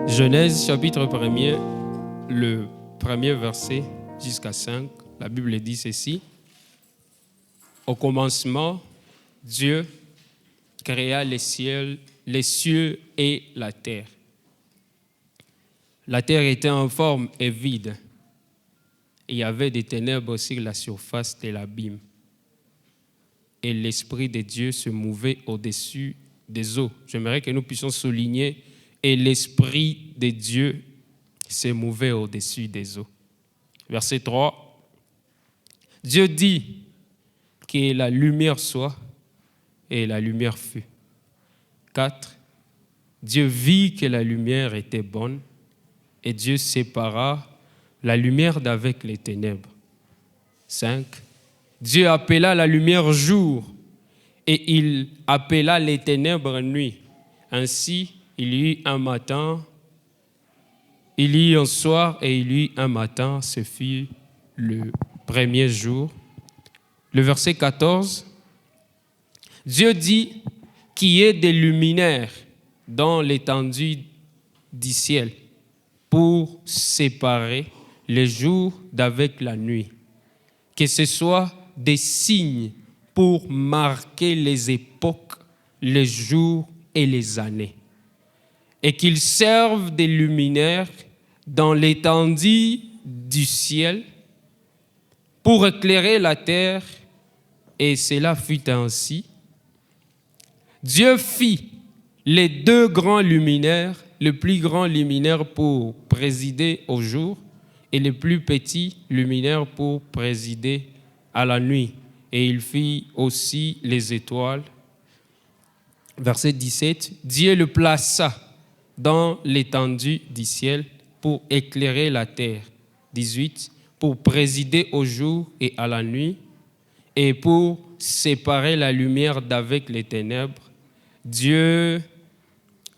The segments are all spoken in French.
Genèse chapitre 1er, le premier verset jusqu'à 5, la Bible dit ceci. Au commencement, Dieu créa les cieux et la terre. La terre était en forme et vide. Il y avait des ténèbres sur la surface de l'abîme. Et l'Esprit de Dieu se mouvait au-dessus des eaux. J'aimerais que nous puissions souligner et l'Esprit de Dieu se mouvait au-dessus des eaux. Verset 3. Dieu dit que la lumière soit, et la lumière fut. 4. Dieu vit que la lumière était bonne, et Dieu sépara la lumière d'avec les ténèbres. 5. Dieu appela la lumière jour, et il appela les ténèbres nuit. Ainsi, il y eut un matin, il y eut un soir et il y eut un matin, ce fut le premier jour. Le verset 14, Dieu dit qu'il y ait des luminaires dans l'étendue du ciel pour séparer le jour d'avec la nuit, que ce soit des signes pour marquer les époques, les jours et les années, et qu'ils servent des luminaires dans l'étendue du ciel pour éclairer la terre, et cela fut ainsi. Dieu fit les deux grands luminaires, le plus grand luminaire pour présider au jour et le plus petit luminaire pour présider à la nuit. Et il fit aussi les étoiles. Verset 17, Dieu le plaça dans l'étendue du ciel pour éclairer la terre. 18, pour présider au jour et à la nuit et pour séparer la lumière d'avec les ténèbres. Dieu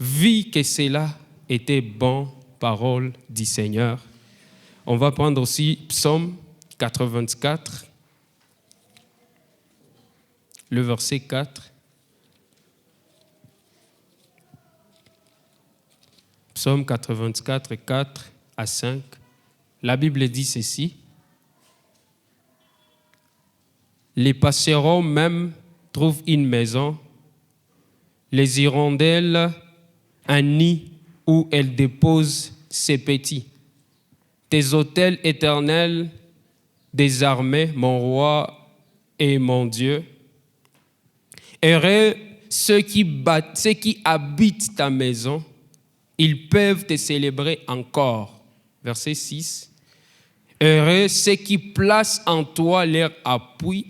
vit que cela était bon, parole du Seigneur. On va prendre aussi Psaume 84, le verset 4. Psaume 84, 4 à 5. La Bible dit ceci. Les passerons même trouvent une maison, les hirondelles un nid où elles déposent ses petits. Tes autels éternels des armées, mon roi et mon Dieu. Heureux ceux qui habitent ta maison, ils peuvent te célébrer encore. Verset 6. Heureux ceux qui placent en toi leur appui,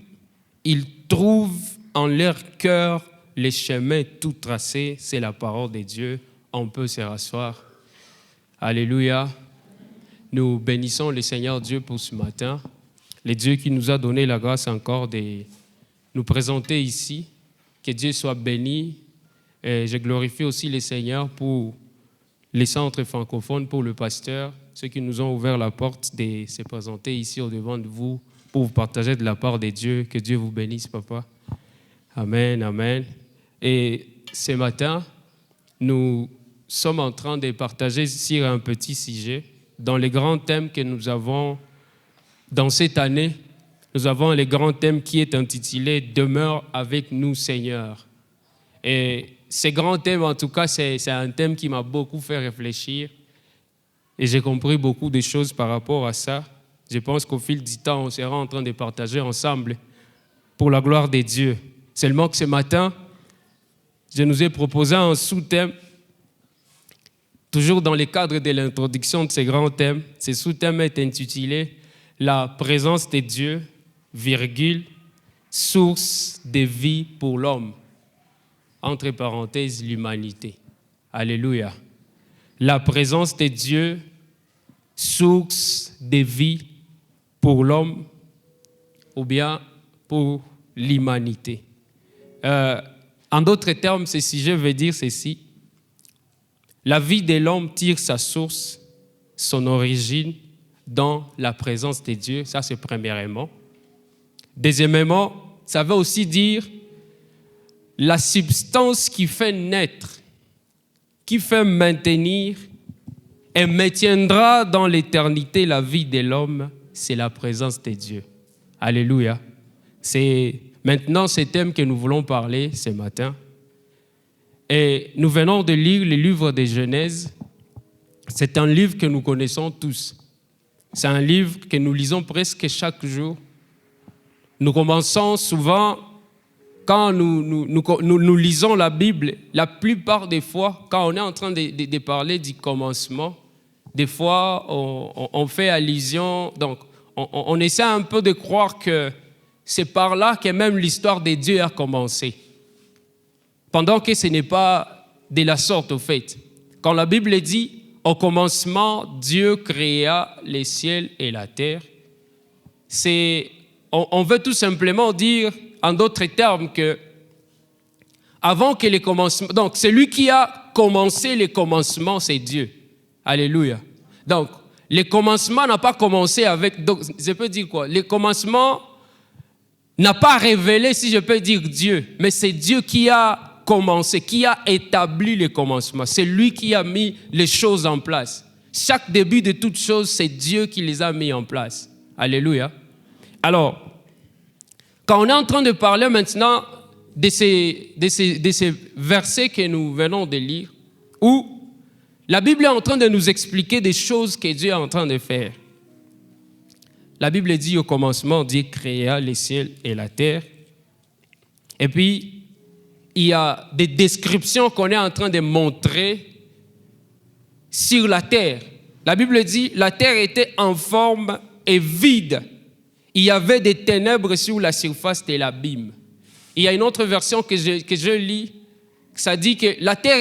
ils trouvent en leur cœur les chemins tout tracés. C'est la parole de Dieu. On peut se rasseoir. Alléluia. Nous bénissons le Seigneur Dieu pour ce matin. Le Dieu qui nous a donné la grâce encore de nous présenter ici. Que Dieu soit béni. Et je glorifie aussi le Seigneur pour les centres francophones, pour le pasteur, ceux qui nous ont ouvert la porte de se présenter ici au-devant de vous pour vous partager de la part de Dieu. Que Dieu vous bénisse, papa. Amen, amen. Et ce matin, nous sommes en train de partager sur un petit sujet. Dans les grands thèmes que nous avons dans cette année, nous avons le grand thème qui est intitulé « Demeure avec nous, Seigneur ». Et ce grand thème, en tout cas, c'est un thème qui m'a beaucoup fait réfléchir. Et j'ai compris beaucoup de choses par rapport à ça. Je pense qu'au fil du temps, on sera en train de partager ensemble pour la gloire de Dieu. Seulement que ce matin, je nous ai proposé un sous-thème, toujours dans le cadre de l'introduction de ce grand thème. Ce sous-thème est intitulé « La présence de Dieu, virgule, source de vie pour l'homme ». Entre parenthèses, l'humanité. Alléluia. La présence de Dieu, source de vie pour l'homme ou bien pour l'humanité. En d'autres termes, ce sujet veut dire ceci. La vie de l'homme tire sa source, son origine dans la présence de Dieu. Ça, c'est premièrement. Deuxièmement, ça veut aussi dire la substance qui fait naître, qui fait maintenir et maintiendra dans l'éternité la vie de l'homme, c'est la présence de Dieu. Alléluia. C'est maintenant ce thème que nous voulons parler ce matin. Et nous venons de lire le livre de Genèse. C'est un livre que nous connaissons tous. C'est un livre que nous lisons presque chaque jour. Nous commençons souvent, quand nous lisons la Bible, la plupart des fois, quand on est en train de parler du commencement, des fois, on fait allusion, donc on essaie un peu de croire que c'est par là que même l'histoire de Dieu a commencé. Pendant que ce n'est pas de la sorte, au fait. Quand la Bible dit, au commencement, Dieu créa les ciels et la terre, on veut tout simplement dire, en d'autres termes, que avant que les commencements... Donc, celui qui a commencé les commencements, c'est Dieu. Alléluia. Donc, le commencement n'a pas commencé avec... Donc, je peux dire quoi? Le commencement n'a pas révélé, si je peux dire, Dieu. Mais c'est Dieu qui a commencé, qui a établi le commencement. C'est lui qui a mis les choses en place. Chaque début de toutes choses, c'est Dieu qui les a mis en place. Alléluia. Alors, quand on est en train de parler maintenant de ces versets que nous venons de lire, où la Bible est en train de nous expliquer des choses que Dieu est en train de faire. La Bible dit au commencement, Dieu créa les ciels et la terre. Et puis, il y a des descriptions qu'on est en train de montrer sur la terre. La Bible dit, la terre était informe et vide. Il y avait des ténèbres sur la surface de l'abîme. Il y a une autre version que je lis, ça dit que la terre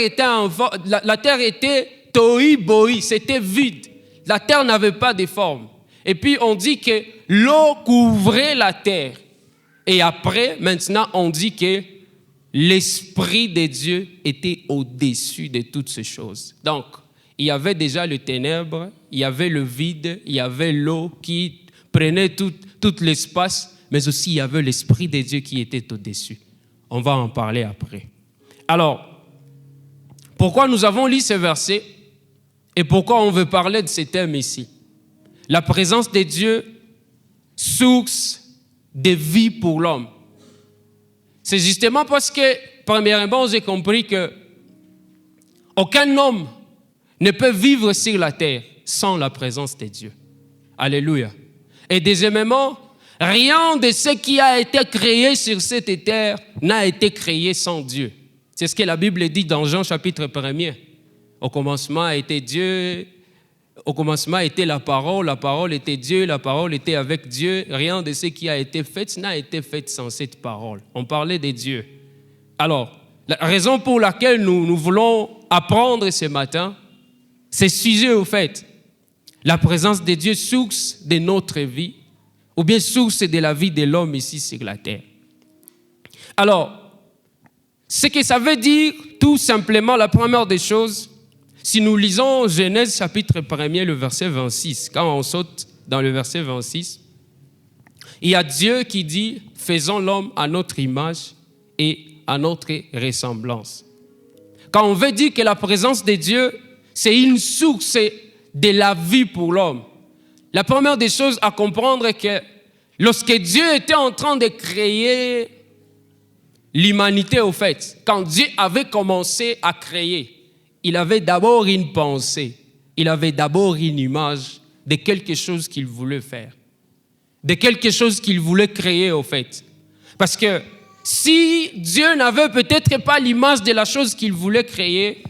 était tohi bohi, c'était vide. La terre n'avait pas de forme. Et puis on dit que l'eau couvrait la terre. Et après, maintenant, on dit que l'Esprit de Dieu était au-dessus de toutes ces choses. Donc, il y avait déjà le ténèbre, il y avait le vide, il y avait l'eau qui prenait tout l'espace, mais aussi il y avait l'Esprit de Dieu qui était au-dessus. On va en parler après. Alors, pourquoi nous avons lu ce verset et pourquoi on veut parler de ce thème ici? La présence de Dieu, source de vie pour l'homme. C'est justement parce que, premièrement, j'ai compris que aucun homme ne peut vivre sur la terre sans la présence de Dieu. Alléluia. Et deuxièmement, rien de ce qui a été créé sur cette terre n'a été créé sans Dieu. C'est ce que la Bible dit dans Jean chapitre 1er. Au commencement était Dieu, au commencement était la parole était Dieu, la parole était avec Dieu. Rien de ce qui a été fait n'a été fait sans cette parole. On parlait de Dieu. Alors, la raison pour laquelle nous voulons apprendre ce matin, c'est sujet au fait. La présence de Dieu, source de notre vie, ou bien source de la vie de l'homme ici sur la terre. Alors, ce que ça veut dire, tout simplement, la première des choses, si nous lisons Genèse chapitre 1er, le verset 26, quand on saute dans le verset 26, il y a Dieu qui dit, faisons l'homme à notre image et à notre ressemblance. Quand on veut dire que la présence de Dieu, c'est une source de la vie pour l'homme. La première des choses à comprendre est que lorsque Dieu était en train de créer l'humanité, au fait, quand Dieu avait commencé à créer, il avait d'abord une pensée, il avait d'abord une image de quelque chose qu'il voulait faire, de quelque chose qu'il voulait créer, au fait. Parce que si Dieu n'avait peut-être pas l'image de la chose qu'il voulait créer,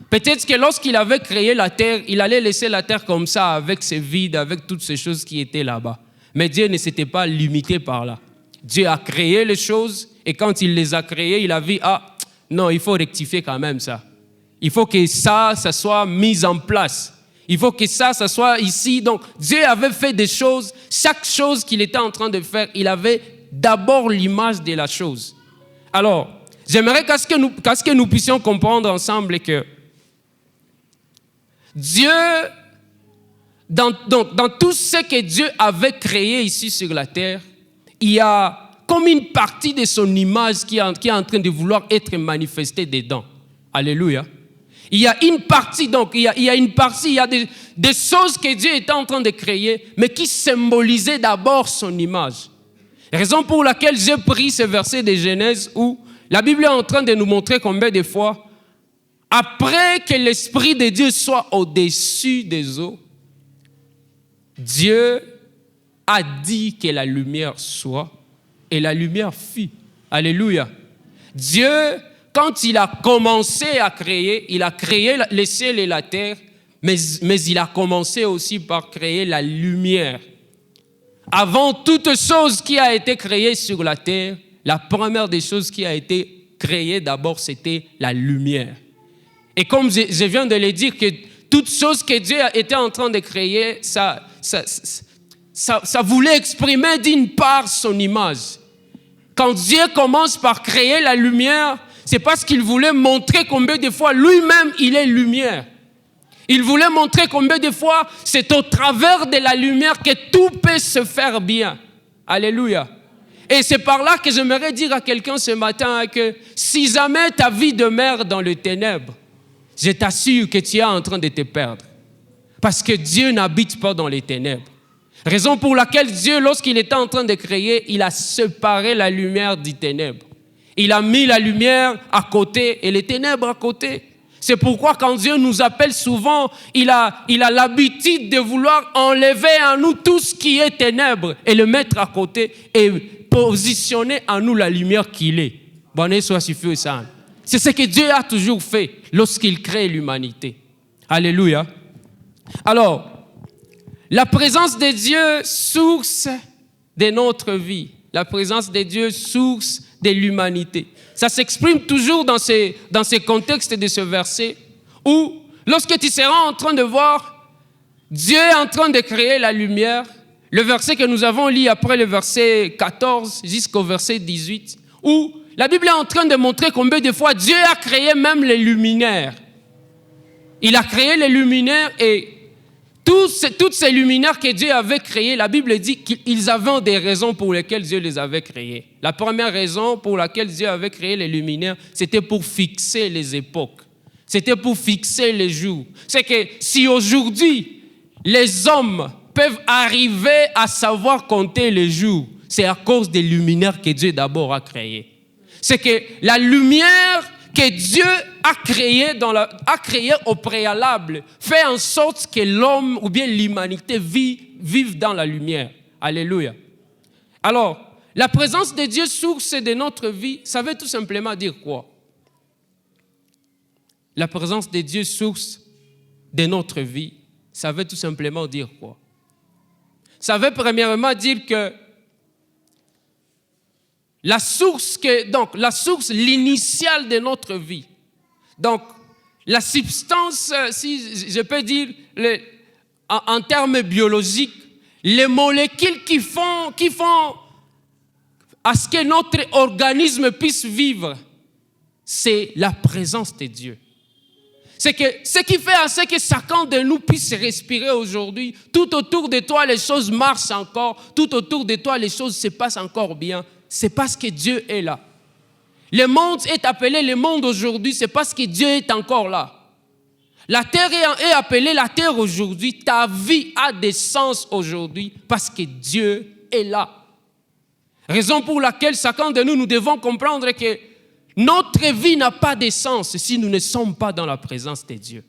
peut-être que lorsqu'il avait créé la terre, il allait laisser la terre comme ça, avec ses vides, avec toutes ces choses qui étaient là-bas. Mais Dieu ne s'était pas limité par là. Dieu a créé les choses et quand il les a créées, il a vu, non, il faut rectifier quand même ça. Il faut que ça soit mis en place. Il faut que ça soit ici. Donc, Dieu avait fait des choses. Chaque chose qu'il était en train de faire, il avait d'abord l'image de la chose. Alors, j'aimerais qu'à ce que nous puissions comprendre ensemble que Dieu, dans tout ce que Dieu avait créé ici sur la terre, il y a comme une partie de son image qui est en train de vouloir être manifestée dedans. Alléluia. Il y a une partie, donc, il y a des choses que Dieu était en train de créer, mais qui symbolisaient d'abord son image. Raison pour laquelle j'ai pris ce verset de Genèse où la Bible est en train de nous montrer combien de fois, après que l'Esprit de Dieu soit au-dessus des eaux, Dieu a dit que la lumière soit, et la lumière fut. Alléluia. Dieu, quand il a commencé à créer, il a créé les ciels et la terre, mais il a commencé aussi par créer la lumière. Avant toute chose qui a été créée sur la terre, la première des choses qui a été créée d'abord, c'était la lumière. Et comme je viens de le dire, que toute chose que Dieu était en train de créer, ça voulait exprimer d'une part son image. Quand Dieu commence par créer la lumière, c'est parce qu'il voulait montrer combien de fois lui-même il est lumière. Il voulait montrer combien de fois c'est au travers de la lumière que tout peut se faire bien. Alléluia. Et c'est par là que j'aimerais dire à quelqu'un ce matin que si jamais ta vie demeure dans le ténèbre, je t'assure que tu es en train de te perdre. Parce que Dieu n'habite pas dans les ténèbres. Raison pour laquelle Dieu, lorsqu'il était en train de créer, il a séparé la lumière des ténèbres. Il a mis la lumière à côté et les ténèbres à côté. C'est pourquoi quand Dieu nous appelle souvent, il a l'habitude de vouloir enlever en nous tout ce qui est ténèbres et le mettre à côté et positionner en nous la lumière qu'il est. Bonne soit suffisant ça. C'est ce que Dieu a toujours fait lorsqu'il crée l'humanité. Alléluia. Alors, la présence de Dieu, source de notre vie. La présence de Dieu, source de l'humanité. Ça s'exprime toujours dans ces contextes de ce verset où, lorsque tu seras en train de voir Dieu est en train de créer la lumière, le verset que nous avons lu après le verset 14 jusqu'au verset 18, où la Bible est en train de montrer combien de fois Dieu a créé même les luminaires. Il a créé les luminaires et toutes ces luminaires que Dieu avait créées, la Bible dit qu'ils avaient des raisons pour lesquelles Dieu les avait créées. La première raison pour laquelle Dieu avait créé les luminaires, c'était pour fixer les époques. C'était pour fixer les jours. C'est que si aujourd'hui, les hommes peuvent arriver à savoir compter les jours, c'est à cause des luminaires que Dieu d'abord a créés. C'est que la lumière que Dieu a créé au préalable fait en sorte que l'homme ou bien l'humanité vive dans la lumière. Alléluia. Alors, la présence de Dieu source de notre vie, ça veut tout simplement dire quoi? La présence de Dieu source de notre vie, ça veut tout simplement dire quoi? Ça veut premièrement dire que la source l'initiale de notre vie. Donc, la substance, si je peux dire, en termes biologiques, les molécules qui font à ce que notre organisme puisse vivre, c'est la présence de Dieu. C'est que ce qui fait à ce que chacun de nous puisse respirer aujourd'hui, tout autour de toi, les choses marchent encore, tout autour de toi, les choses se passent encore bien. C'est parce que Dieu est là. Le monde est appelé le monde aujourd'hui, c'est parce que Dieu est encore là. La terre est appelée la terre aujourd'hui. Ta vie a des sens aujourd'hui parce que Dieu est là. Raison pour laquelle chacun de nous, nous devons comprendre que notre vie n'a pas de sens si nous ne sommes pas dans la présence de Dieu.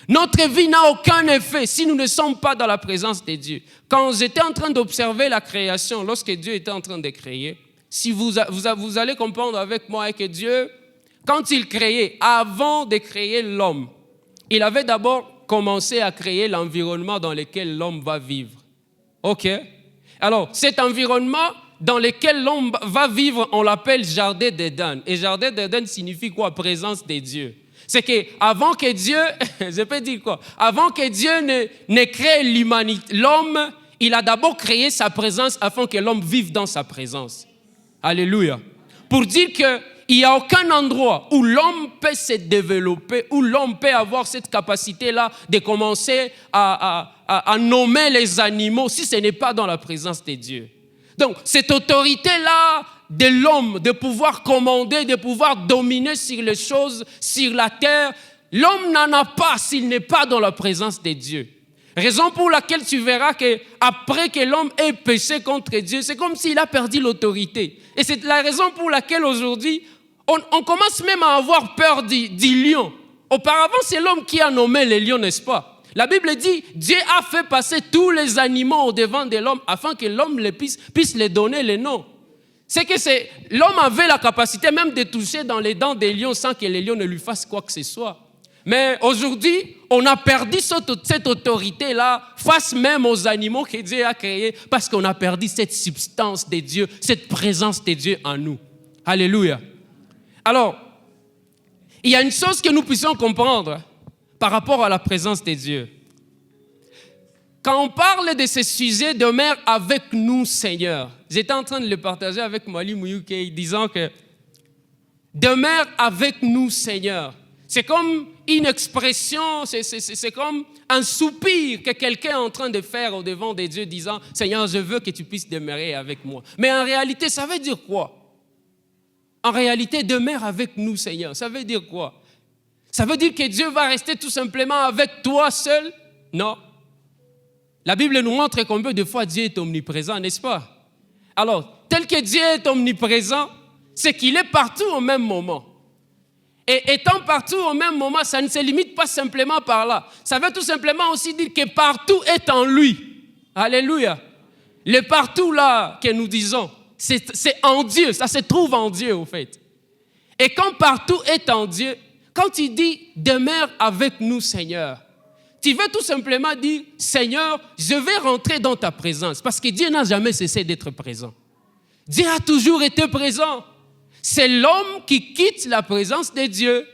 Notre vie n'a aucun effet si nous ne sommes pas dans la présence de Dieu. Quand j'étais en train d'observer la création, lorsque Dieu était en train de créer, si vous allez comprendre avec moi que Dieu, quand il créait, avant de créer l'homme, il avait d'abord commencé à créer l'environnement dans lequel l'homme va vivre. OK? Alors, cet environnement dans lequel l'homme va vivre, on l'appelle jardin d'Éden. Et jardin d'Éden signifie quoi? Présence de Dieu. C'est qu'avant que Dieu, je peux dire quoi? Avant que Dieu ne crée l'humanité, l'homme, il a d'abord créé sa présence afin que l'homme vive dans sa présence. Alléluia. Pour dire qu'il n'y a aucun endroit où l'homme peut se développer, où l'homme peut avoir cette capacité-là de commencer à nommer les animaux si ce n'est pas dans la présence de Dieu. Donc, cette autorité-là de l'homme, de pouvoir commander, de pouvoir dominer sur les choses, sur la terre, l'homme n'en a pas s'il n'est pas dans la présence de Dieu. Raison pour laquelle tu verras qu'après que l'homme ait péché contre Dieu, c'est comme s'il a perdu l'autorité. Et c'est la raison pour laquelle aujourd'hui, on commence même à avoir peur du lion. Auparavant, c'est l'homme qui a nommé les lions, n'est-ce pas? La Bible dit, Dieu a fait passer tous les animaux au devant de l'homme afin que l'homme puisse les donner les noms. C'est que l'homme avait la capacité même de toucher dans les dents des lions sans que les lions ne lui fassent quoi que ce soit. Mais aujourd'hui, on a perdu cette autorité-là face même aux animaux que Dieu a créés parce qu'on a perdu cette substance de Dieu, cette présence de Dieu en nous. Alléluia. Alors, il y a une chose que nous puissions comprendre par rapport à la présence de Dieu. Quand on parle de ce sujet, demeure avec nous, Seigneur. J'étais en train de le partager avec Mali Mouyouke, disant que demeure avec nous, Seigneur. C'est comme une expression, c'est comme un soupir que quelqu'un est en train de faire au devant de Dieu, disant « Seigneur, je veux que tu puisses demeurer avec moi ». Mais en réalité, ça veut dire quoi? En réalité, demeure avec nous, Seigneur. Ça veut dire quoi? Ça veut dire que Dieu va rester tout simplement avec toi seul? Non. La Bible nous montre combien de fois Dieu est omniprésent, n'est-ce pas? Alors, tel que Dieu est omniprésent, c'est qu'il est partout au même moment. Et étant partout au même moment, ça ne se limite pas simplement par là. Ça veut tout simplement aussi dire que partout est en lui. Alléluia. Le partout là que nous disons, c'est en Dieu, ça se trouve en Dieu au fait. Et quand partout est en Dieu, quand il dit « demeure avec nous Seigneur », tu veux tout simplement dire « Seigneur, je vais rentrer dans ta présence » parce que Dieu n'a jamais cessé d'être présent. Dieu a toujours été présent. C'est l'homme qui quitte la présence de Dieu.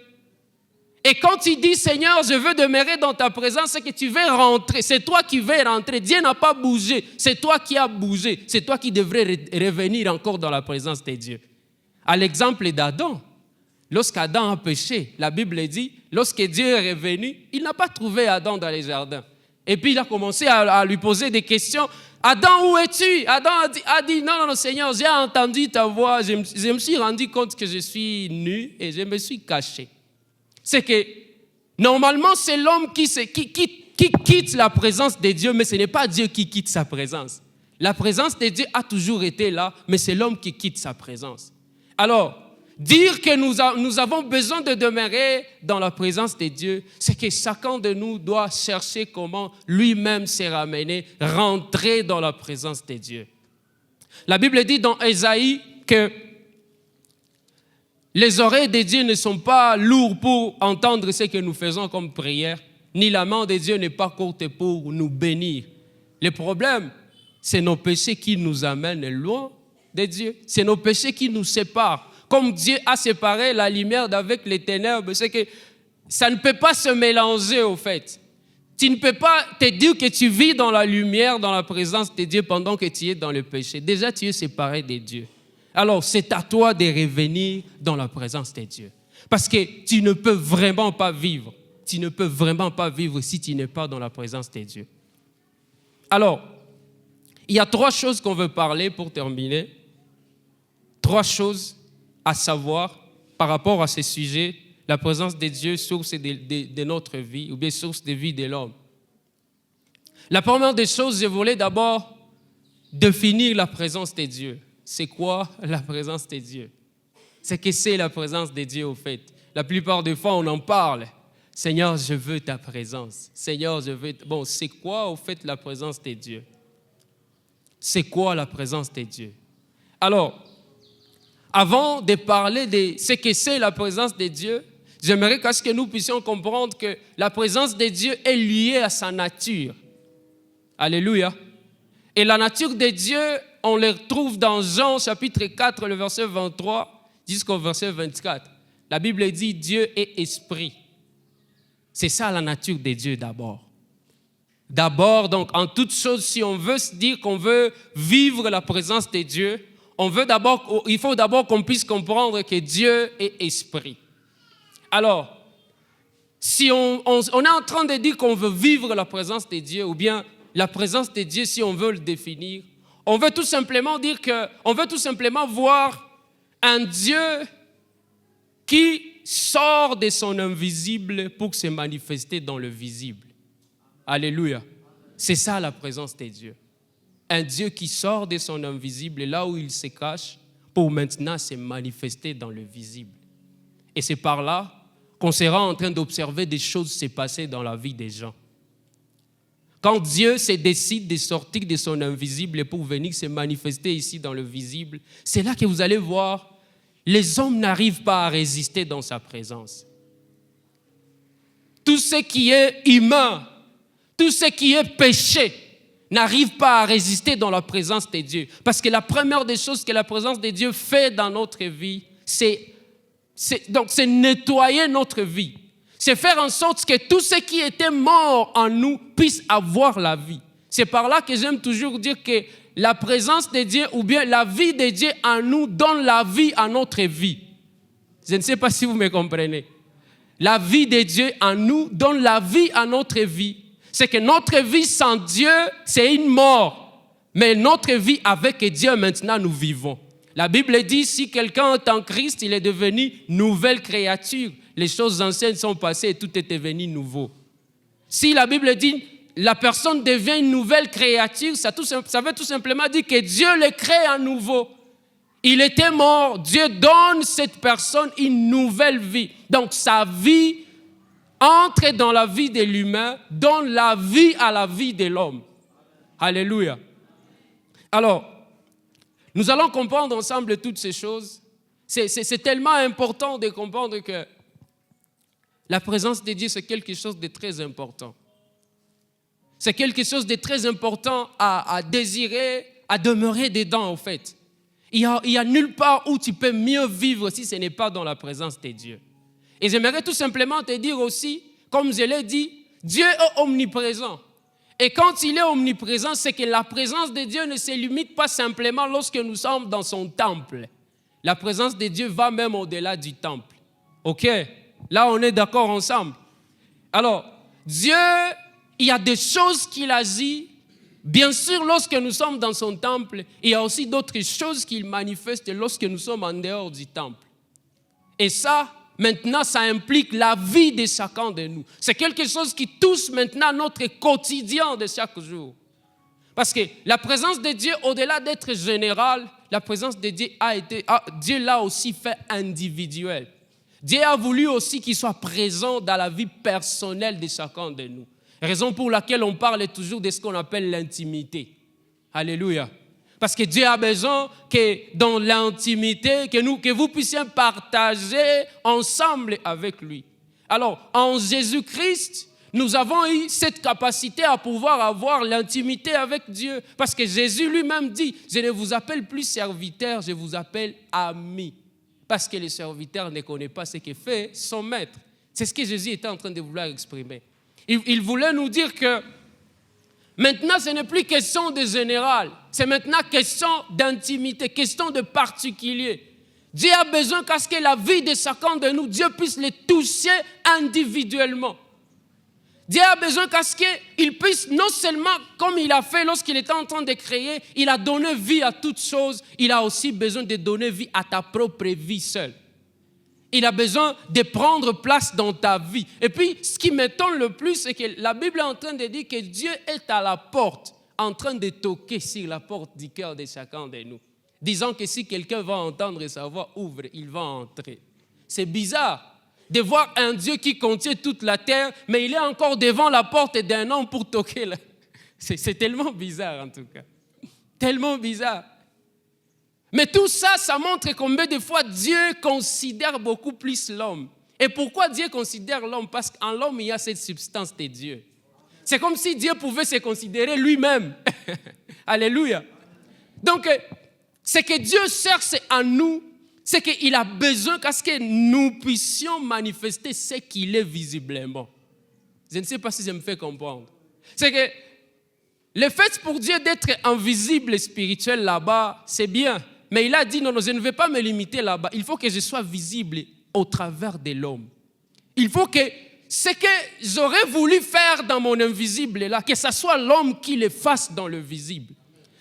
Et quand il dit « Seigneur, je veux demeurer dans ta présence », c'est que tu veux rentrer. C'est toi qui veux rentrer. Dieu n'a pas bougé. C'est toi qui as bougé. C'est toi qui devrais revenir encore dans la présence de Dieu. À l'exemple d'Adam, lorsqu'Adam a péché, la Bible dit, lorsque Dieu est revenu, il n'a pas trouvé Adam dans les jardins. Et puis il a commencé à lui poser des questions. Adam, où es-tu? Adam a dit, non, Seigneur, j'ai entendu ta voix, je me suis rendu compte que je suis nu et je me suis caché. C'est que, normalement, c'est l'homme qui quitte la présence de Dieu, mais ce n'est pas Dieu qui quitte sa présence. La présence de Dieu a toujours été là, mais c'est l'homme qui quitte sa présence. Alors, dire que nous avons besoin de demeurer dans la présence de Dieu, c'est que chacun de nous doit chercher comment lui-même se ramener, rentrer dans la présence de Dieu. La Bible dit dans Ésaïe que les oreilles de Dieu ne sont pas lourdes pour entendre ce que nous faisons comme prière, ni la main de Dieu n'est pas courte pour nous bénir. Le problème, c'est nos péchés qui nous amènent loin de Dieu. C'est nos péchés qui nous séparent. Comme Dieu a séparé la lumière d'avec les ténèbres, c'est que ça ne peut pas se mélanger au fait. Tu ne peux pas te dire que tu vis dans la lumière, dans la présence de Dieu pendant que tu es dans le péché. Déjà, tu es séparé de Dieu. Alors, c'est à toi de revenir dans la présence de Dieu. Parce que tu ne peux vraiment pas vivre. Tu ne peux vraiment pas vivre si tu n'es pas dans la présence de Dieu. Alors, il y a 3 choses qu'on veut parler pour terminer. 3 choses à savoir par rapport à ce sujet, la présence de Dieu, source de notre vie, ou bien source de vie de l'homme. La première des choses, je voulais d'abord définir la présence de Dieu. C'est quoi la présence de Dieu? C'est que c'est la présence de Dieu au fait. La plupart des fois, on en parle. Seigneur, je veux ta présence. Seigneur, je veux... Bon, c'est quoi au fait la présence de Dieu? C'est quoi la présence de Dieu? Alors, avant de parler de ce que c'est la présence de Dieu, j'aimerais que nous puissions comprendre que la présence de Dieu est liée à sa nature. Alléluia. Et la nature de Dieu, on le retrouve dans Jean chapitre 4, le verset 23 jusqu'au verset 24. La Bible dit « Dieu est esprit ». C'est ça la nature de Dieu d'abord. D'abord, donc, en toute chose, si on veut se dire qu'on veut vivre la présence de Dieu, il faut d'abord qu'on puisse comprendre que Dieu est esprit. Alors, si on est en train de dire qu'on veut vivre la présence de Dieu, ou bien la présence de Dieu, si on veut le définir, On veut tout simplement dire on veut tout simplement voir un Dieu qui sort de son invisible pour se manifester dans le visible. Alléluia. C'est ça la présence de Dieu. Un Dieu qui sort de son invisible, là où il se cache, pour maintenant se manifester dans le visible. Et c'est par là qu'on sera en train d'observer des choses se passer dans la vie des gens. Quand Dieu se décide de sortir de son invisible pour venir se manifester ici dans le visible, c'est là que vous allez voir, les hommes n'arrivent pas à résister dans sa présence. Tout ce qui est humain, tout ce qui est péché, n'arrive pas à résister dans la présence de Dieu. Parce que la première des choses que la présence de Dieu fait dans notre vie, c'est nettoyer notre vie. C'est faire en sorte que tout ce qui était mort en nous puisse avoir la vie. C'est par là que j'aime toujours dire que la présence de Dieu ou bien la vie de Dieu en nous donne la vie à notre vie. Je ne sais pas si vous me comprenez. La vie de Dieu en nous donne la vie à notre vie. C'est que notre vie sans Dieu, c'est une mort. Mais notre vie avec Dieu, maintenant, nous vivons. La Bible dit, si quelqu'un est en Christ, il est devenu nouvelle créature. Les choses anciennes sont passées et tout est devenu nouveau. Si la Bible dit, la personne devient une nouvelle créature, ça veut tout simplement dire que Dieu le crée à nouveau. Il était mort, Dieu donne cette personne une nouvelle vie. Donc sa vie entre dans la vie de l'humain, donne la vie à la vie de l'homme. Alléluia. Alors, nous allons comprendre ensemble toutes ces choses. C'est tellement important de comprendre que la présence de Dieu, c'est quelque chose de très important. C'est quelque chose de très important à désirer, à demeurer dedans, en fait. Il y a nulle part où tu peux mieux vivre si ce n'est pas dans la présence de Dieu. Et j'aimerais tout simplement te dire aussi, comme je l'ai dit, Dieu est omniprésent. Et quand il est omniprésent, c'est que la présence de Dieu ne se limite pas simplement lorsque nous sommes dans son temple. La présence de Dieu va même au-delà du temple. OK? Là, on est d'accord ensemble. Alors, Dieu, il y a des choses qu'il agit. Bien sûr, lorsque nous sommes dans son temple, il y a aussi d'autres choses qu'il manifeste lorsque nous sommes en dehors du temple. Et ça, maintenant, ça implique la vie de chacun de nous. C'est quelque chose qui touche maintenant notre quotidien de chaque jour. Parce que la présence de Dieu, au-delà d'être générale, la présence de Dieu Dieu l'a aussi fait individuel. Dieu a voulu aussi qu'il soit présent dans la vie personnelle de chacun de nous. Raison pour laquelle on parle toujours de ce qu'on appelle l'intimité. Alléluia. Parce que Dieu a besoin que dans l'intimité, que vous puissiez partager ensemble avec lui. Alors, en Jésus-Christ, nous avons eu cette capacité à pouvoir avoir l'intimité avec Dieu. Parce que Jésus lui-même dit, je ne vous appelle plus serviteur, je vous appelle ami. Parce que le serviteur ne connaît pas ce que fait son maître. C'est ce que Jésus était en train de vouloir exprimer. Il voulait nous dire que maintenant, ce n'est plus question de général. C'est maintenant question d'intimité, question de particulier. Dieu a besoin qu'à ce que la vie de chacun de nous, Dieu puisse les toucher individuellement. Dieu a besoin qu'à ce qu'il puisse, non seulement comme il a fait lorsqu'il était en train de créer, il a donné vie à toutes choses, il a aussi besoin de donner vie à ta propre vie seule. Il a besoin de prendre place dans ta vie. Et puis, ce qui m'étonne le plus, c'est que la Bible est en train de dire que Dieu est à la porte, en train de toquer sur la porte du cœur de chacun de nous. Disant que si quelqu'un va entendre sa voix, ouvre, il va entrer. C'est bizarre de voir un Dieu qui contient toute la terre, mais il est encore devant la porte d'un homme pour toquer. C'est tellement bizarre en tout cas. Tellement bizarre. Mais tout ça, ça montre combien de fois Dieu considère beaucoup plus l'homme. Et pourquoi Dieu considère l'homme? Parce qu'en l'homme, il y a cette substance de Dieu. C'est comme si Dieu pouvait se considérer lui-même. Alléluia. Donc, ce que Dieu cherche en nous, c'est qu'il a besoin qu'à ce que nous puissions manifester ce qu'il est visiblement. Je ne sais pas si je me fais comprendre. C'est que le fait pour Dieu d'être invisible spirituel là-bas, c'est bien. Mais il a dit, non, je ne vais pas me limiter là-bas. Il faut que je sois visible au travers de l'homme. Il faut que ce que j'aurais voulu faire dans mon invisible là, que ce soit l'homme qui le fasse dans le visible.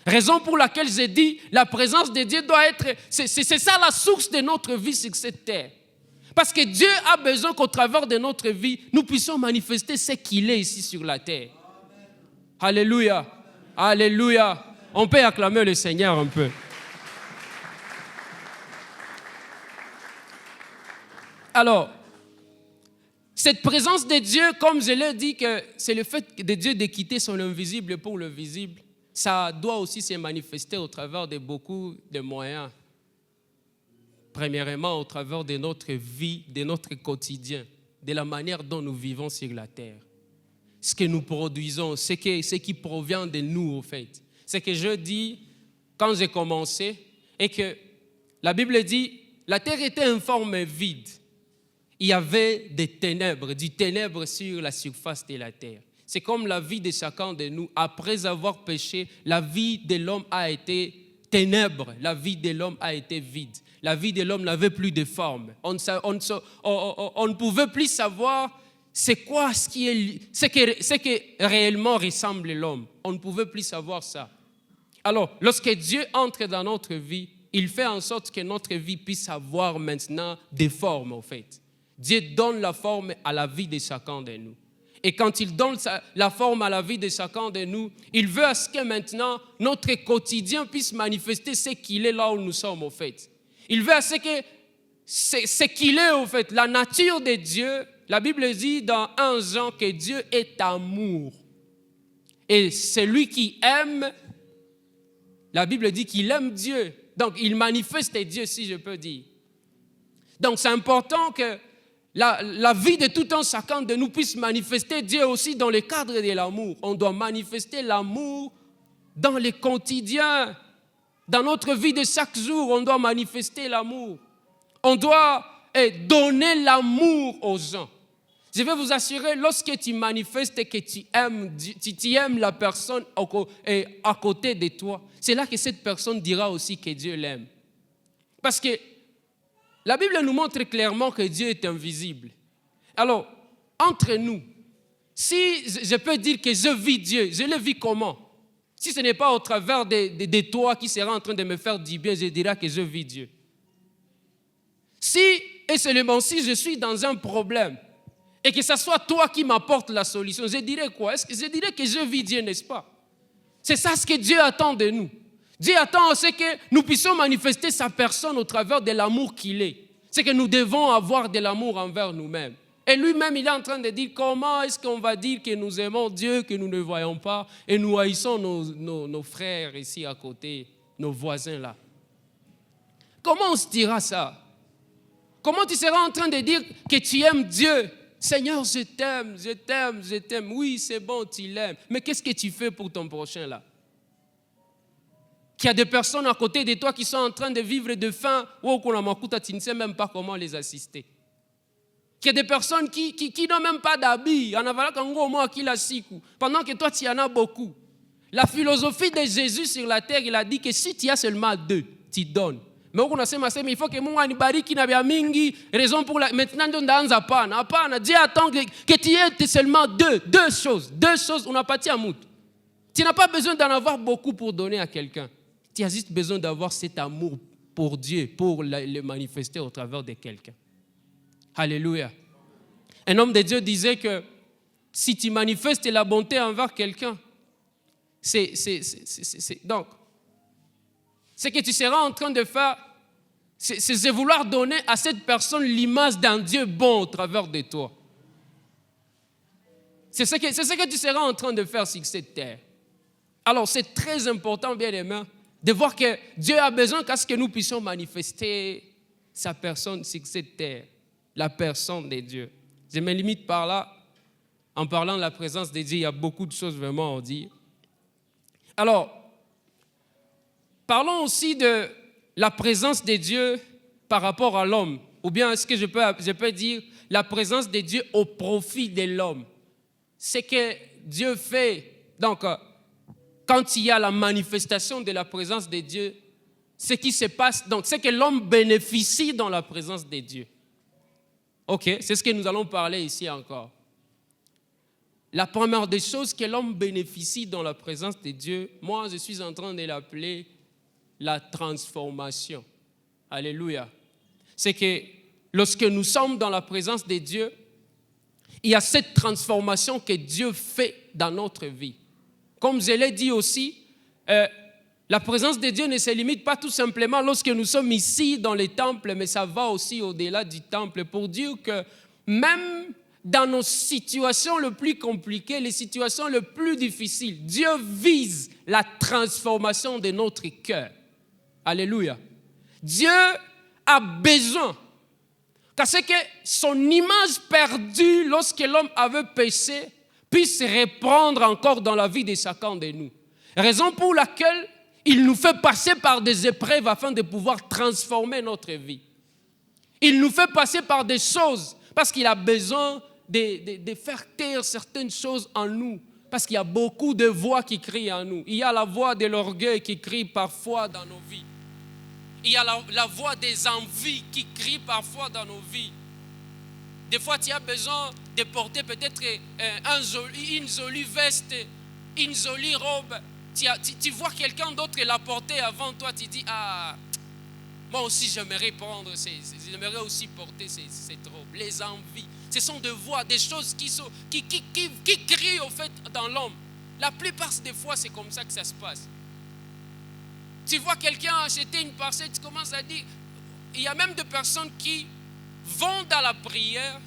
Raison pour laquelle j'ai dit, la présence de Dieu doit être, c'est ça la source de notre vie sur cette terre. Parce que Dieu a besoin qu'au travers de notre vie, nous puissions manifester ce qu'il est ici sur la terre. Alléluia. Alléluia. On peut acclamer le Seigneur un peu. Alors, cette présence de Dieu, comme je l'ai dit, que c'est le fait de Dieu de quitter son invisible pour le visible, ça doit aussi se manifester au travers de beaucoup de moyens. Premièrement, au travers de notre vie, de notre quotidien, de la manière dont nous vivons sur la terre. Ce que nous produisons, ce qui provient de nous, au fait. C'est que je dis, quand j'ai commencé, et que la Bible dit, la terre était informe et vide. Il y avait des ténèbres, du ténèbre sur la surface de la terre. C'est comme la vie de chacun de nous. Après avoir péché, la vie de l'homme a été ténèbres, la vie de l'homme a été vide. La vie de l'homme n'avait plus de forme. On ne pouvait plus savoir c'est quoi ce que réellement ressemble l'homme. On ne pouvait plus savoir ça. Alors, lorsque Dieu entre dans notre vie, il fait en sorte que notre vie puisse avoir maintenant des formes, en fait. Dieu donne la forme à la vie de chacun de nous. Et quand il donne la forme à la vie de chacun de nous, il veut à ce que maintenant notre quotidien puisse manifester ce qu'il est là où nous sommes, en fait. Il veut à ce que ce qu'il est, en fait, la nature de Dieu. La Bible dit dans 1 Jean que Dieu est amour. Et celui qui aime, la Bible dit qu'il aime Dieu. Donc, il manifeste Dieu, si je peux dire. Donc, c'est important que la vie de tout un chacun de nous puisse manifester Dieu aussi dans le cadre de l'amour. On doit manifester l'amour dans le quotidien. Dans notre vie de chaque jour, on doit manifester l'amour. On doit donner l'amour aux gens. Je vais vous assurer, lorsque tu manifestes que tu aimes la personne à côté de toi, c'est là que cette personne dira aussi que Dieu l'aime. Parce que la Bible nous montre clairement que Dieu est invisible. Alors, entre nous, si je peux dire que je vis Dieu, je le vis comment? Si ce n'est pas au travers de toi qui sera en train de me faire du bien, je dirai que je vis Dieu. Si, et seulement si je suis dans un problème, et que ce soit toi qui m'apporte la solution, je dirais quoi? Je dirais que je vis Dieu, n'est-ce pas? C'est ça ce que Dieu attend de nous. Dieu attend aussi que nous puissions manifester sa personne au travers de l'amour qu'il est. C'est que nous devons avoir de l'amour envers nous-mêmes. Et lui-même, il est en train de dire comment est-ce qu'on va dire que nous aimons Dieu, que nous ne voyons pas, et nous haïssons nos frères ici à côté, nos voisins là. Comment on se dira ça? Comment tu seras en train de dire que tu aimes Dieu? Seigneur, je t'aime, je t'aime, je t'aime. Oui, c'est bon, tu l'aimes. Mais qu'est-ce que tu fais pour ton prochain là? Qu'il y a des personnes à côté de toi qui sont en train de vivre de faim, tu ne sais même pas comment les assister. Qu'il y a des personnes qui n'ont même pas d'habits, pendant que toi, tu en as beaucoup. La philosophie de Jésus sur la terre, il a dit que si tu as seulement 2, tu donnes. Mais il faut que Mungu anibariki na bia mingi, raison pour la maintenant ndaanza hapana. Hapana, Dieu attend que tu aies seulement deux choses, on n'a pas à mout. Tu n'as pas besoin d'en avoir beaucoup pour donner à quelqu'un. Tu as juste besoin d'avoir cet amour pour Dieu, pour le manifester au travers de quelqu'un. Alléluia. Un homme de Dieu disait que si tu manifestes la bonté envers quelqu'un, donc, ce que tu seras en train de faire, c'est vouloir donner à cette personne l'image d'un Dieu bon au travers de toi. C'est ce que tu seras en train de faire sur cette terre. Alors, c'est très important, bien aimé, de voir que Dieu a besoin qu'à ce que nous puissions manifester sa personne sur cette terre, la personne de Dieu. Je me limite par là. En parlant de la présence de Dieu, il y a beaucoup de choses vraiment à dire. Alors, parlons aussi de la présence de Dieu par rapport à l'homme. Ou bien est-ce que je peux dire la présence de Dieu au profit de l'homme. Ce que Dieu fait, donc, quand il y a la manifestation de la présence de Dieu, ce qui se passe, donc, c'est que l'homme bénéficie dans la présence de Dieu. Ok, c'est ce que nous allons parler ici encore. la première des choses que l'homme bénéficie dans la présence de Dieu, moi je suis en train de l'appeler la transformation. Alléluia. C'est que lorsque nous sommes dans la présence de Dieu, il y a cette transformation que Dieu fait dans notre vie. Comme je l'ai dit aussi, la présence de Dieu ne se limite pas tout simplement lorsque nous sommes ici dans les temples, mais ça va aussi au-delà du temple pour dire que même dans nos situations les plus compliquées, les situations les plus difficiles, Dieu vise la transformation de notre cœur. Alléluia. Dieu a besoin, parce que son image perdue lorsque l'homme avait péché puisse reprendre encore dans la vie de chacun de nous. Raison pour laquelle il nous fait passer par des épreuves afin de pouvoir transformer notre vie. Il nous fait passer par des choses parce qu'il a besoin de faire taire certaines choses en nous. Parce qu'il y a beaucoup de voix qui crient en nous. Il y a la voix de l'orgueil qui crie parfois dans nos vies. Il y a la voix des envies qui crie parfois dans nos vies. Des fois, tu as besoin de porter peut-être une jolie veste, une jolie robe. Tu vois quelqu'un d'autre la porter avant toi, tu dis, ah, moi aussi j'aimerais j'aimerais aussi porter cette robe. Les envies, ce sont des voix, des choses qui crient au fait dans l'homme. La plupart des fois, c'est comme ça que ça se passe. Tu vois quelqu'un acheter une parcelle, tu commences à dire, il y a même des personnes qui vont dans la prière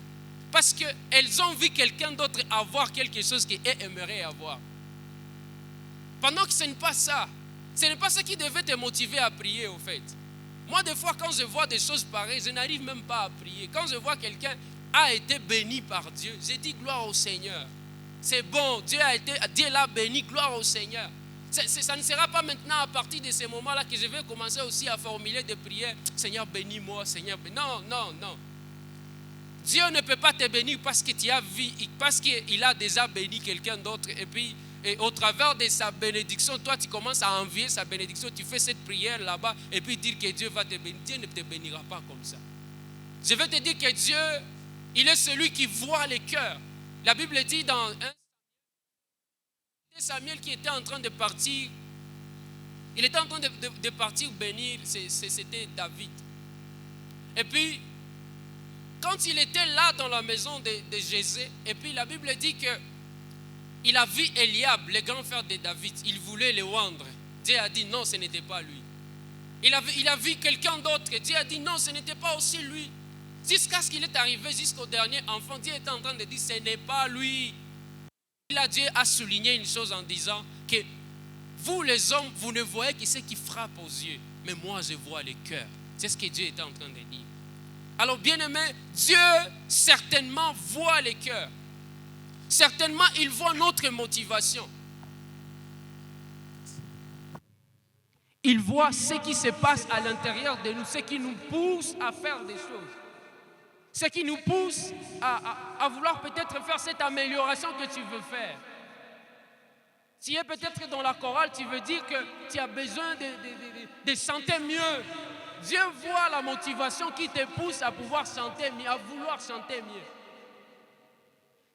parce qu'elles ont vu quelqu'un d'autre avoir quelque chose qu'elles aimeraient avoir. Pendant que ce n'est pas ça. Ce n'est pas ça qui devait te motiver à prier au fait. Moi, des fois, quand je vois des choses pareilles, je n'arrive même pas à prier. Quand je vois quelqu'un a été béni par Dieu, je dis gloire au Seigneur. C'est bon, Dieu l'a béni, gloire au Seigneur. Ça ne sera pas maintenant à partir de ces moments-là que je vais commencer aussi à formuler des prières. Seigneur, bénis-moi, Seigneur, bénis. Non. Dieu ne peut pas te bénir parce que tu as vu, parce qu'il a déjà béni quelqu'un d'autre. Et puis, au travers de sa bénédiction, toi, tu commences à envier sa bénédiction. Tu fais cette prière là-bas et puis dire que Dieu va te bénir. Dieu ne te bénira pas comme ça. Je vais te dire que Dieu, il est celui qui voit les cœurs. La Bible dit dans 1 Samuel qui était en train de partir, il était en train de partir bénir, c'était David. Et puis, quand il était là dans la maison de Jésé, et puis la Bible dit qu'il a vu Eliab, le grand frère de David, il voulait le oindre. Dieu a dit non, ce n'était pas lui. Il a vu quelqu'un d'autre, Dieu a dit non, ce n'était pas aussi lui. Jusqu'à ce qu'il est arrivé jusqu'au dernier enfant, Dieu était en train de dire ce n'est pas lui. Là, Dieu a souligné une chose en disant que vous les hommes, vous ne voyez que ce qui frappe aux yeux, mais moi je vois les cœurs. C'est ce que Dieu était en train de dire. Alors bien aimé, Dieu certainement voit les cœurs. Certainement il voit notre motivation. Il voit ce qui se passe à l'intérieur de nous, ce qui nous pousse à faire des choses. Ce qui nous pousse à vouloir peut-être faire cette amélioration que tu veux faire. Tu es peut-être dans la chorale, tu veux dire que tu as besoin de chanter mieux. Dieu voit la motivation qui te pousse à pouvoir chanter mieux, à vouloir chanter mieux.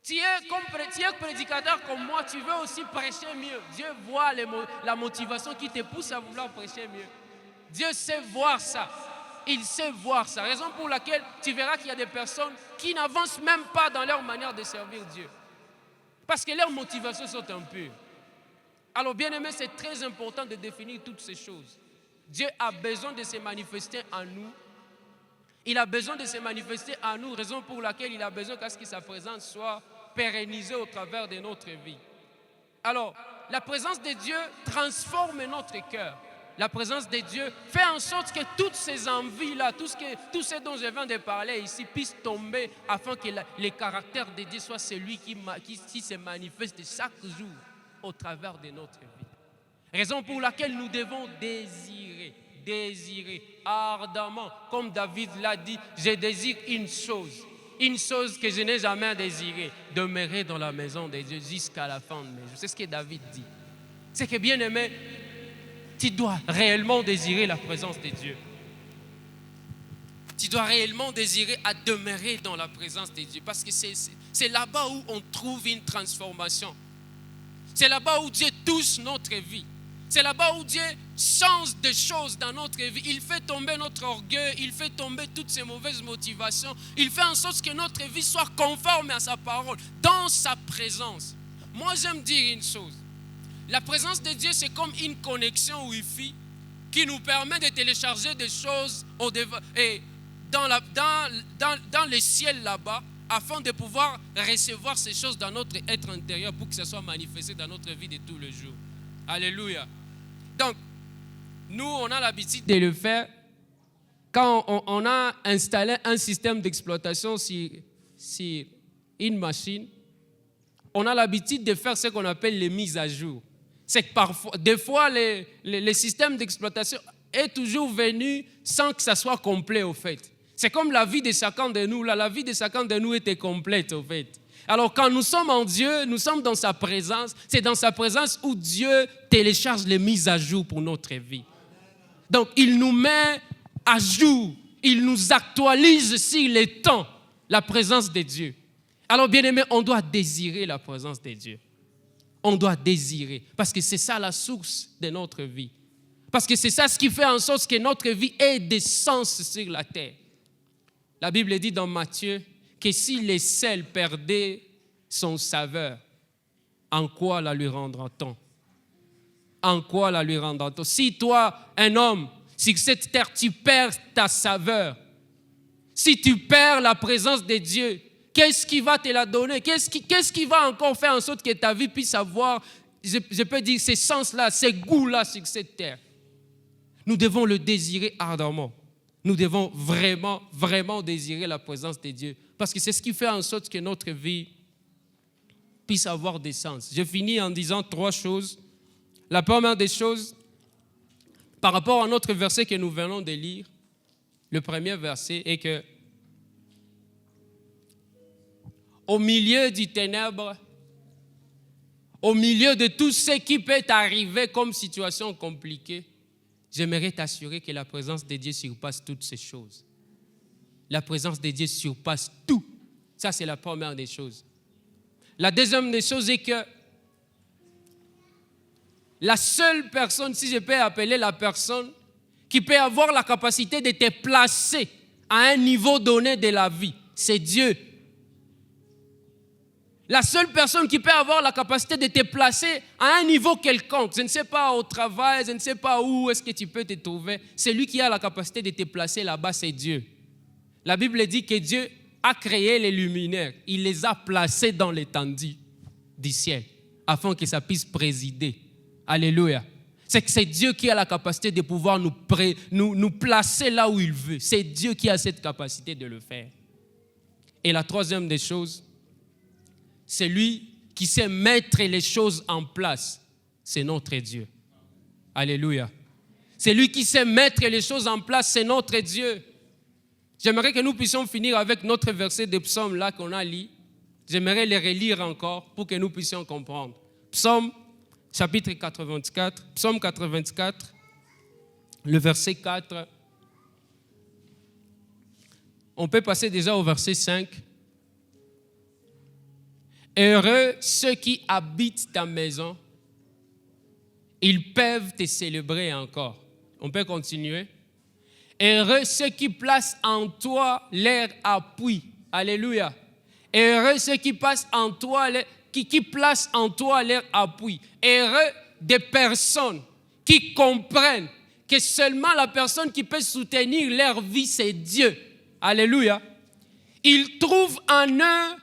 Tu es prédicateur comme moi, tu veux aussi prêcher mieux. Dieu voit la motivation qui te pousse à vouloir prêcher mieux. Dieu sait voir ça. Il sait voir ça. Raison pour laquelle tu verras qu'il y a des personnes qui n'avancent même pas dans leur manière de servir Dieu. Parce que leurs motivations sont impures. Alors bien aimé, c'est très important de définir toutes ces choses. Dieu a besoin de se manifester en nous. Il a besoin de se manifester en nous, raison pour laquelle il a besoin qu'à ce que sa présence soit pérennisée au travers de notre vie. Alors, la présence de Dieu transforme notre cœur. La présence de Dieu fait en sorte que toutes ces envies-là, tout ce dont je viens de parler ici, puissent tomber afin que le caractère de Dieu soit celui qui se manifeste chaque jour au travers de notre vie. Raison pour laquelle nous devons désirer ardemment, comme David l'a dit, je désire une chose que je n'ai jamais désirée, demeurer dans la maison de Dieu jusqu'à la fin de mes jours. C'est ce que David dit. C'est que bien aimé, tu dois réellement désirer la présence de Dieu. Tu dois réellement désirer à demeurer dans la présence de Dieu. Parce que c'est là-bas où on trouve une transformation. C'est là-bas où Dieu touche notre vie. C'est là-bas où Dieu change des choses dans notre vie. Il fait tomber notre orgueil. Il fait tomber toutes ces mauvaises motivations. Il fait en sorte que notre vie soit conforme à sa parole. Dans sa présence. Moi, j'aime dire une chose. La présence de Dieu, c'est comme une connexion Wi-Fi qui nous permet de télécharger des choses dans le ciel là-bas, afin de pouvoir recevoir ces choses dans notre être intérieur pour que ça soit manifesté dans notre vie de tous les jours. Alléluia. Donc, nous, on a l'habitude de le faire quand on a installé un système d'exploitation sur une machine. On a l'habitude de faire ce qu'on appelle les mises à jour. C'est que parfois, des fois, le système d'exploitation est toujours venu sans que ça soit complet au fait. C'est comme la vie de chacun de nous. Là, la vie de chacun de nous était complète au fait. Alors quand nous sommes en Dieu, nous sommes dans sa présence. C'est dans sa présence où Dieu télécharge les mises à jour pour notre vie. Donc il nous met à jour. Il nous actualise sur les temps, la présence de Dieu. Alors bien aimé, on doit désirer la présence de Dieu. On doit désirer. Parce que c'est ça la source de notre vie. Parce que c'est ça ce qui fait en sorte que notre vie ait des sens sur la terre. La Bible dit dans Matthieu que si le sel perdait son saveur, en quoi la lui rendra-t-on? En quoi la lui rendra-t-on? Si toi, un homme, sur cette terre, tu perds ta saveur, si tu perds la présence de Dieu, qu'est-ce qui va te la donner? Qu'est-ce qui va encore faire en sorte que ta vie puisse avoir, je peux dire, ces sens-là, ces goûts-là sur cette terre? Nous devons le désirer ardemment. Nous devons vraiment, vraiment désirer la présence de Dieu. Parce que c'est ce qui fait en sorte que notre vie puisse avoir des sens. Je finis en disant 3 choses. La première des choses, par rapport à notre verset que nous venons de lire, le premier verset est que au milieu du ténèbre, au milieu de tout ce qui peut arriver comme situation compliquée, j'aimerais t'assurer que la présence de Dieu surpasse toutes ces choses. La présence de Dieu surpasse tout. Ça, c'est la première des choses. La deuxième des choses est que la seule personne, si je peux appeler la personne, qui peut avoir la capacité de te placer à un niveau donné de la vie, c'est Dieu. La seule personne qui peut avoir la capacité de te placer à un niveau quelconque, je ne sais pas au travail, je ne sais pas où est-ce que tu peux te trouver, celui qui a la capacité de te placer là-bas, c'est Dieu. La Bible dit que Dieu a créé les luminaires, il les a placés dans l'étendue du ciel, afin que ça puisse présider. Alléluia. C'est que c'est Dieu qui a la capacité de pouvoir nous placer là où il veut. C'est Dieu qui a cette capacité de le faire. Et la troisième des choses, c'est lui qui sait mettre les choses en place. C'est notre Dieu. Alléluia. C'est lui qui sait mettre les choses en place. C'est notre Dieu. J'aimerais que nous puissions finir avec notre verset de psaume là qu'on a lu. J'aimerais les relire encore pour que nous puissions comprendre. Psaume chapitre 84. Psaume 84, le verset 4. On peut passer déjà au verset 5. Heureux ceux qui habitent ta maison, ils peuvent te célébrer encore. On peut continuer. Heureux ceux qui placent en toi leur appui. Alléluia. Heureux ceux qui placent en toi leur appui. Heureux des personnes qui comprennent que seulement la personne qui peut soutenir leur vie, c'est Dieu. Alléluia. Ils trouvent en eux,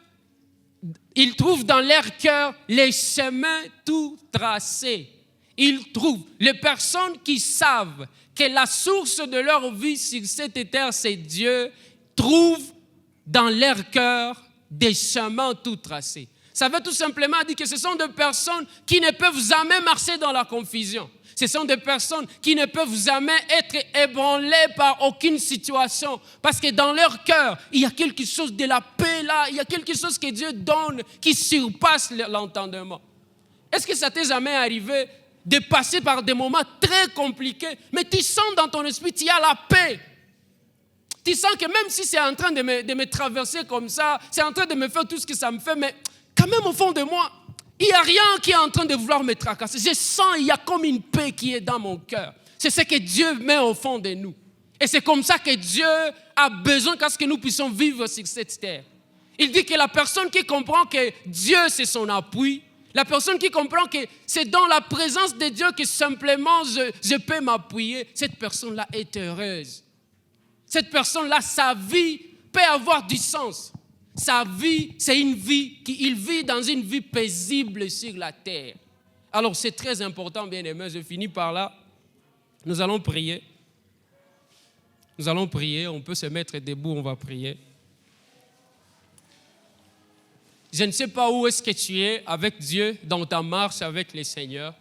ils trouvent dans leur cœur les chemins tout tracés. Ils trouvent les personnes qui savent que la source de leur vie sur cette terre, c'est Dieu, trouvent dans leur cœur des chemins tout tracés. Ça veut tout simplement dire que ce sont des personnes qui ne peuvent jamais marcher dans la confusion. Ce sont des personnes qui ne peuvent jamais être ébranlées par aucune situation. Parce que dans leur cœur, il y a quelque chose de la paix là. Il y a quelque chose que Dieu donne qui surpasse l'entendement. Est-ce que ça t'est jamais arrivé de passer par des moments très compliqués, mais tu sens dans ton esprit, il y a la paix. Tu sens que même si c'est en train de me traverser comme ça, c'est en train de me faire tout ce que ça me fait, mais quand même au fond de moi, il n'y a rien qui est en train de vouloir me tracasser. Je sens, il y a comme une paix qui est dans mon cœur. C'est ce que Dieu met au fond de nous. Et c'est comme ça que Dieu a besoin que nous puissions vivre sur cette terre. Il dit que la personne qui comprend que Dieu c'est son appui, la personne qui comprend que c'est dans la présence de Dieu que simplement je peux m'appuyer, cette personne-là est heureuse. Cette personne-là, sa vie peut avoir du sens. Sa vie, c'est une vie qu'il vit dans une vie paisible sur la terre. Alors c'est très important, bien-aimés, je finis par là. Nous allons prier. Nous allons prier, on peut se mettre debout, on va prier. Je ne sais pas où est-ce que tu es avec Dieu dans ta marche avec le Seigneur.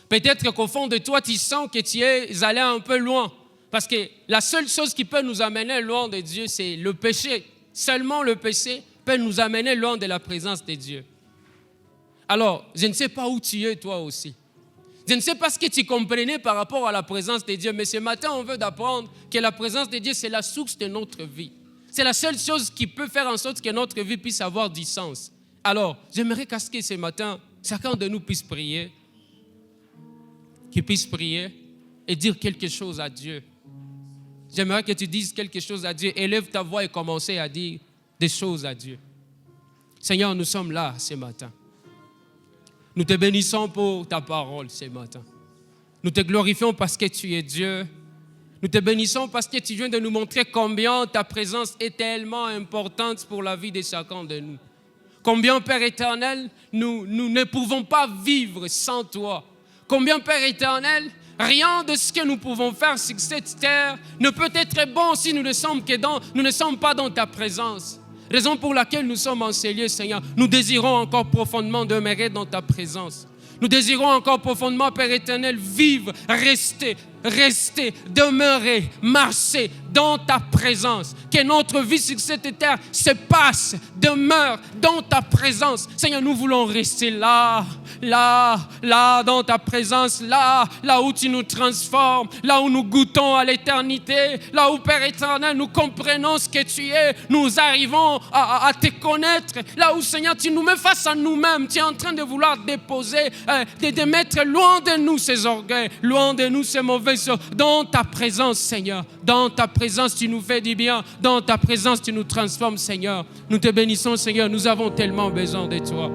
Peut-être qu'au fond de toi, tu sens que tu es allé un peu loin. Parce que la seule chose qui peut nous amener loin de Dieu, c'est le péché. Seulement le péché peut nous amener loin de la présence de Dieu. Alors, je ne sais pas où tu es toi aussi. Je ne sais pas ce que tu comprenais par rapport à la présence de Dieu, mais ce matin, on veut d'apprendre que la présence de Dieu, c'est la source de notre vie. C'est la seule chose qui peut faire en sorte que notre vie puisse avoir du sens. Alors, j'aimerais qu'à ce que ce matin, chacun de nous puisse prier, qu'il puisse prier et dire quelque chose à Dieu. J'aimerais que tu dises quelque chose à Dieu. Élève ta voix et commence à dire des choses à Dieu. Seigneur, nous sommes là ce matin. Nous te bénissons pour ta parole ce matin. Nous te glorifions parce que tu es Dieu. Nous te bénissons parce que tu viens de nous montrer combien ta présence est tellement importante pour la vie de chacun de nous. Combien, Père éternel, nous ne pouvons pas vivre sans toi. Combien, Père éternel, rien de ce que nous pouvons faire sur cette terre ne peut être bon si nous ne sommes pas dans ta présence. Raison pour laquelle nous sommes enseignés, Seigneur. Nous désirons encore profondément demeurer dans ta présence. Nous désirons encore profondément, Père éternel, vivre, rester, demeurer, marcher dans ta présence. Que notre vie sur cette terre se passe, demeure dans ta présence. Seigneur, nous voulons rester là, dans ta présence, là où tu nous transformes, là où nous goûtons à l'éternité, là où, Père éternel, nous comprenons ce que tu es, nous arrivons à te connaître, là où, Seigneur, tu nous mets face à nous-mêmes, tu es en train de vouloir déposer, de mettre loin de nous ces orgueils, loin de nous ces mauvais choses, dans ta présence, Seigneur, dans ta présence, tu nous fais du bien, dans ta présence, tu nous transformes, Seigneur. Nous te bénissons, Seigneur, nous avons tellement besoin de toi.